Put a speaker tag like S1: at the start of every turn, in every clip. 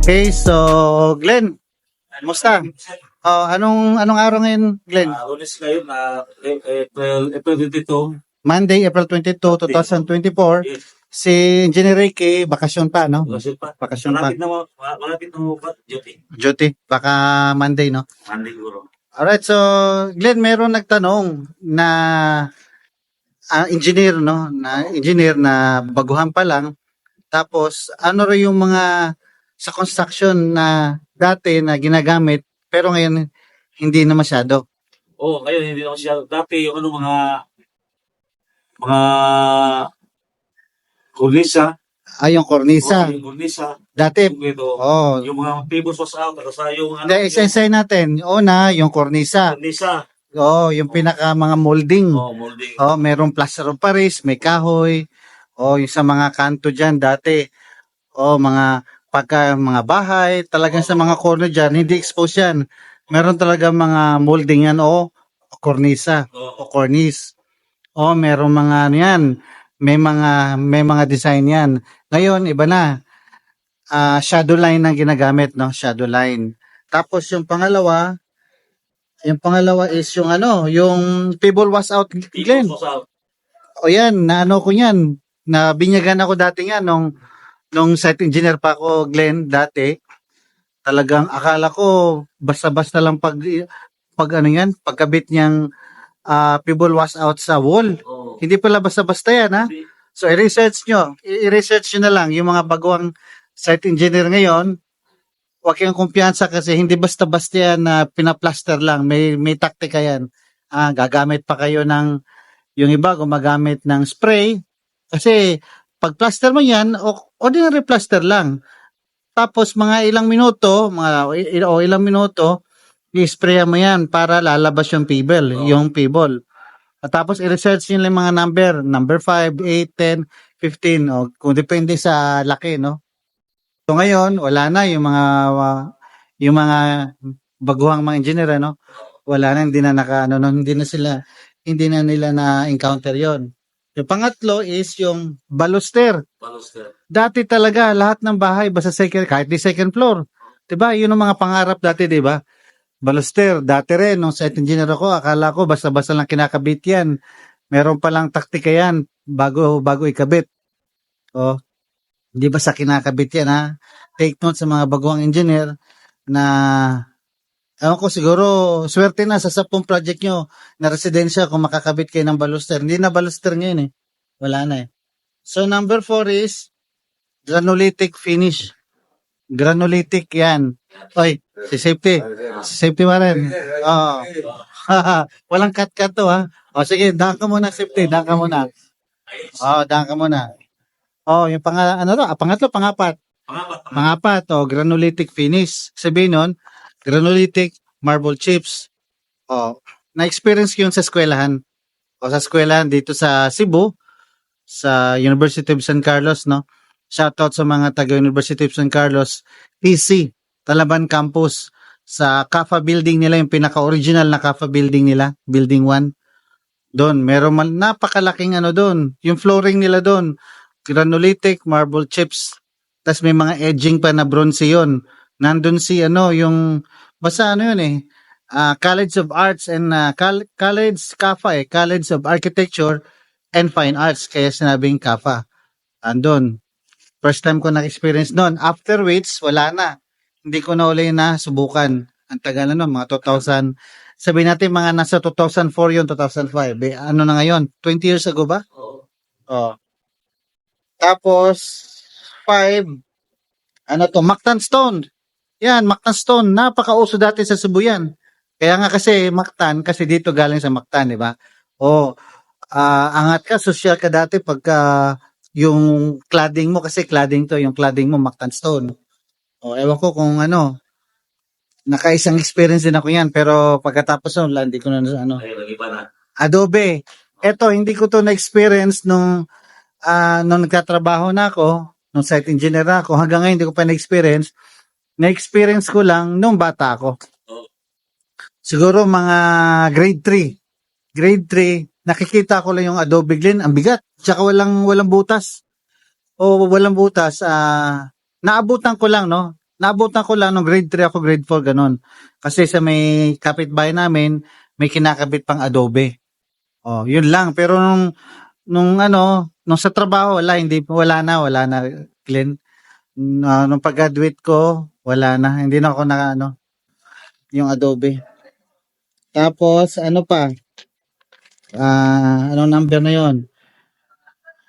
S1: Okay, so Glenn, musta? Anong araw ngayon, Glenn?
S2: Lunes ngayon na April 22.
S1: Monday, April 22, 2024.
S2: Yes.
S1: Si Engineer Ricky, bakasyon pa, no?
S2: Bakasyon pa.
S1: Bakasyon pa.
S2: Malapit na mo ba? Duty.
S1: Duty, baka Monday, no?
S2: Monday siguro.
S1: Alright, so Glenn, meron nagtanong na engineer, no? Na engineer na baguhan pa lang. Tapos, ano rin yung mga sa construction na dati na ginagamit, pero ngayon hindi na masyado.
S2: Ngayon hindi na ako siya. Dati yung mga cornisa.
S1: Yung cornisa.
S2: Yung cornisa.
S1: Dati,
S2: Yung ito. Yung mga tables was out. Kasi yung
S1: isa-isay natin. Una, yung cornisa.
S2: cornisa.
S1: Yung pinaka mga molding.
S2: Molding.
S1: Merong plaster of Paris, may kahoy. Yung sa mga kanto dyan dati. Mga bahay, talagang sa mga corner dyan, hindi exposed yan. Meron talaga mga molding yan o cornisa o cornice. Meron mga ano yan. May mga design yan. Ngayon, iba na. Shadow line ang ginagamit, no? Shadow line. Tapos yung pangalawa is yung yung pebble was out, Glenn.
S2: Was out.
S1: Yan, naano ko yan. Nabinyagan ako dati nga nung site engineer pa ako, Glenn, dati. Talagang akala ko basta-basta lang pagkabit niyang pebble was out sa wall. Hindi pala basta-basta yan, ha? So, i-research nyo na lang yung mga baguang site engineer ngayon. Huwag kayong kumpiyansa kasi hindi basta-basta yan na pinaplaster lang. May taktika yan. Gagamit pa kayo yung iba gumagamit ng spray. Kasi, pag plaster mo yan, ordinary plaster lang. Tapos, ilang minuto, i-spray mo yan para lalabas yung pebble. At tapos, i-research nyo yung mga number 5, 8, 10, 15, kung depende sa laki, no? So, ngayon, wala na yung mga baguhang mga engineer, no? Wala na, hindi na nila na-encounter yon. Yung pangatlo is yung baluster. Dati talaga, lahat ng bahay, basta kahit di second floor. Diba? Yun ang mga pangarap dati, diba? Baluster. Dati rin, nung site engineer ako, akala ko basta-basta lang kinakabit yan. Meron palang taktika yan bago ikabit. Di ba sa kinakabit yan, ha? Take note sa mga baguang engineer na ewan ko, siguro, swerte na sa 10 project nyo na residensya kung makakabit kayo ng baluster. Hindi na baluster ngayon, eh. Wala na, eh. So, number 4 is granulitic finish. Granulitic yan. Si safety. Si safety pa rin. Walang cut-cut to, ha? Sige, daan ka muna, safety. Daan ka muna. Daan ka muna. Yung pangatlo, pangapat. Granulitic finish. Sabihin nun, granulitic marble chips. Na-experience ko yun sa eskwelahan. Sa eskwelahan dito sa Cebu, sa University of San Carlos, no? Shoutout sa mga taga University of San Carlos, TC, Talaban Campus, sa CAFA building nila, yung pinaka-original na CAFA building nila, building 1. Doon, meron napakalaking doon. Yung flooring nila doon, granulitic marble chips. Tapos may mga edging pa na bronze yun. Nandun yung basta yun eh. College of Arts and College CAFA College of Architecture and Fine Arts. Kaya sinabing CAFA. Andun. First time ko na-experience doon. After which, wala na. Hindi ko na uli na subukan. Ang tagal na mga 2000. Sabihin natin mga nasa 2004 yun, 2005. Ano na ngayon? 20 years ago ba? Tapos, 5, Mactan Stone. Yan, Mactan Stone. Napakauso dati sa Cebu yan. Kaya nga kasi Mactan, kasi dito galing sa Mactan, di ba? Angat ka, social ka dati pagka yung cladding mo, kasi yung cladding mo, Mactan Stone. Ewan ko kung nakaisang experience din ako yan, pero pagkatapos hindi ko na Adobe. Eto, hindi ko to na-experience nung nagtatrabaho na ako, nung site engineer na ako, hanggang ngayon hindi ko pa na-experience. Na-experience ko lang nung bata ako. Siguro mga grade 3. Grade 3, nakikita ko lang yung Adobe, Glenn, ang bigat. Tsaka walang butas. Walang butas. Naabutan ko lang, no? Naabutan ko lang nung grade 3 ako, grade 4, ganun. Kasi sa may kapitbahay namin, may kinakabit pang Adobe. Oh, yun lang. Pero nung sa trabaho, wala na, Glenn. Nung pag-graduate ko, wala na. Hindi na ako yung Adobe. Tapos, ano pa? Anong number na yon?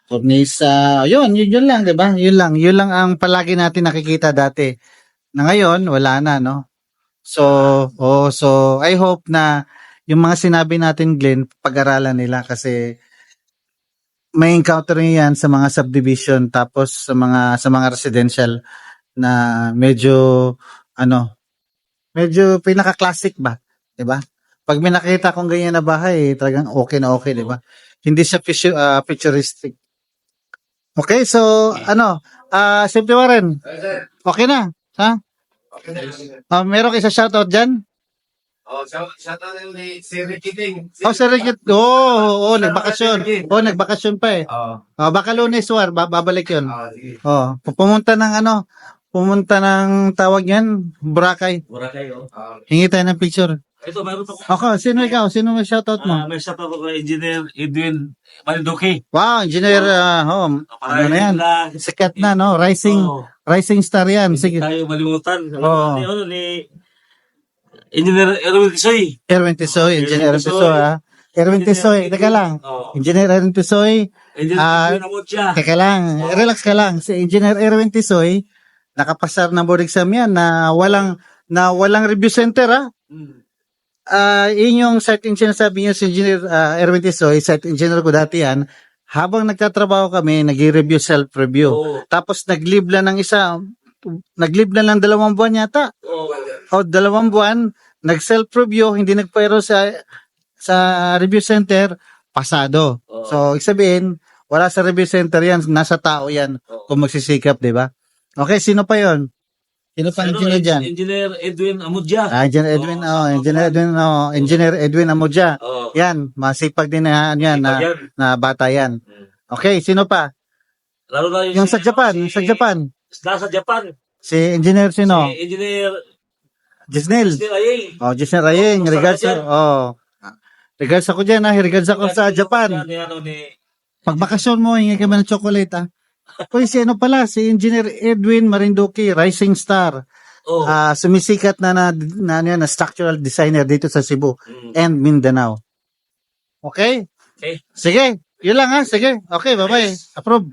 S1: Cornisa. Yun lang, 'di ba? Yun lang ang palagi natin nakikita dati. Na ngayon, wala na, no? So I hope na yung mga sinabi natin, Glenn, pag-aralan nila kasi may encounter yan sa mga subdivision tapos sa mga residential na medyo pinaka-classic ba, 'di ba? Pag may nakita kong ganyan na bahay, talagang okay na okay, 'di ba? Hindi siya futuristic. Okay, so Safety Warren, okay na, ha? Meron kayo sa shoutout dyan?
S3: Shoutout ni si Ricky Ting.
S1: Sir Ricky, nagbakasyon. Nagbakasyon pa eh. Baka Lunes, babalik yun.
S3: Sige.
S1: Pumunta ng tawag yan, Boracay.
S2: Boracay, oh.
S1: Hingi tayo ng picture.
S2: Ito, mayroon ako.
S1: Okay, sino ikaw? Sino may shoutout mo?
S2: May shoutout ako kay Engineer Edwin Malinduque.
S1: Wow, engineer, ano na yan? Sikat na, no? Rising star yan. Sige.
S2: Tayo malimutan.
S1: Oo.
S2: Ni Engineer Erwin Tisoy.
S1: Erwin Tisoy, engineer Erwin Tisoy, ha? Erwin Tisoy, teka lang. Engineer Erwin Tisoy,
S2: Engineer Erwin Amotya.
S1: teka lang, relax ka lang. Si Engineer Erwin Tisoy, nakapasar ng board exam yan na walang review center, ha? Yun yung site engineer, sabi niyo si Engineer Erwin Tisoy, site engineer ko dati yan. Habang nagtatrabaho kami, nag-review, self-review.
S2: Oo.
S1: Tapos nag-leave lang ng 2 buwan yata. O 2 buwan, nag-self-review, hindi nagpero sa review center, pasado.
S2: Oo.
S1: So, ibig sabihin, wala sa review center yan, nasa tao yan
S2: Oo.
S1: kung magsisikap, di ba? Okay, sino pa yon? Sino pa engineer dyan?
S2: Engineer Edwin Amotya.
S1: Engineer Edwin, Engineer Edwin Amodja.
S2: Oo.
S1: Yan, masipag din na yan, na bata yan. Okay, sino pa?
S2: Lalo na
S1: Yung sa Japan,
S2: Nasa Japan.
S1: si Engineer sino?
S2: Si Engineer
S1: Gisnel.
S2: Ayeng.
S1: Gisnel Rayeng,
S2: Sa
S1: regards
S2: dyan.
S1: regards ako dyan, regards ako sa Japan. Pagbakasyon mo, hingi kami ng chocolate, ha? Uy, si Engineer Edwin Marinduque, Rising Star.
S2: Oh.
S1: Sumisikat na structural designer dito sa Cebu and Mindanao. Okay?
S2: Okay.
S1: Sige, yun lang ha. Sige. Okay, bye-bye. Approve.